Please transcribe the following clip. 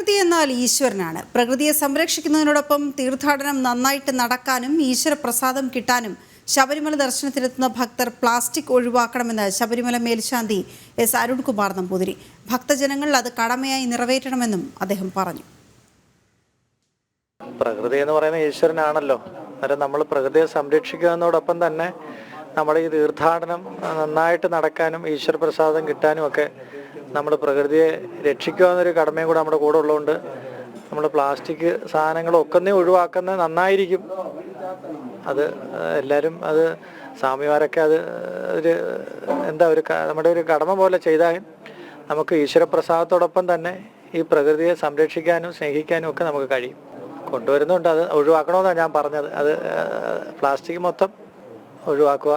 പ്രകൃതി എന്നാൽ ഈശ്വരനാണ്. പ്രകൃതിയെ സംരക്ഷിക്കുന്നതിനോടൊപ്പം തീർത്ഥാടനം നന്നായിട്ട് നടക്കാനും ഈശ്വരപ്രസാദം കിട്ടാനും ശബരിമല ദർശനത്തിനെത്തുന്ന ഭക്തർ പ്ലാസ്റ്റിക് ഒഴിവാക്കണമെന്ന് ശബരിമല മേൽശാന്തി എസ് അരുൺകുമാർ നമ്പൂതിരി. ഭക്തജനങ്ങൾ അത് കടമയായി നിറവേറ്റണമെന്നും അദ്ദേഹം പറഞ്ഞു. പ്രകൃതി എന്ന് പറയുന്നത് ഈശ്വരനാണല്ലോ. അന്നേരം നമ്മൾ പ്രകൃതിയെ സംരക്ഷിക്കുന്നതോടൊപ്പം തന്നെ നമ്മുടെ ഈ തീർത്ഥാടനം നന്നായിട്ട് നടക്കാനും ഈശ്വരപ്രസാദം കിട്ടാനും ഒക്കെ നമ്മൾ പ്രകൃതിയെ രക്ഷിക്കുക എന്നൊരു കടമയും കൂടെ നമ്മുടെ കൂടെ ഉള്ളതുകൊണ്ട് നമ്മൾ പ്ലാസ്റ്റിക് സാധനങ്ങളൊക്കെ ഒഴിവാക്കുന്നത് നന്നായിരിക്കും. അത് എല്ലാവരും അത് സ്വാമിമാരൊക്കെ അത് ഒരു നമ്മുടെ ഒരു കടമ പോലെ ചെയ്താൽ നമുക്ക് ഈശ്വരപ്രസാദത്തോടൊപ്പം തന്നെ ഈ പ്രകൃതിയെ സംരക്ഷിക്കാനും സ്നേഹിക്കാനും ഒക്കെ നമുക്ക് കഴിയും. കൊണ്ടുവരുന്നുണ്ട്, അത് ഒഴിവാക്കണമെന്നാണ് ഞാൻ പറഞ്ഞത്. അത് പ്ലാസ്റ്റിക് മൊത്തം ഒഴിവാക്കുക.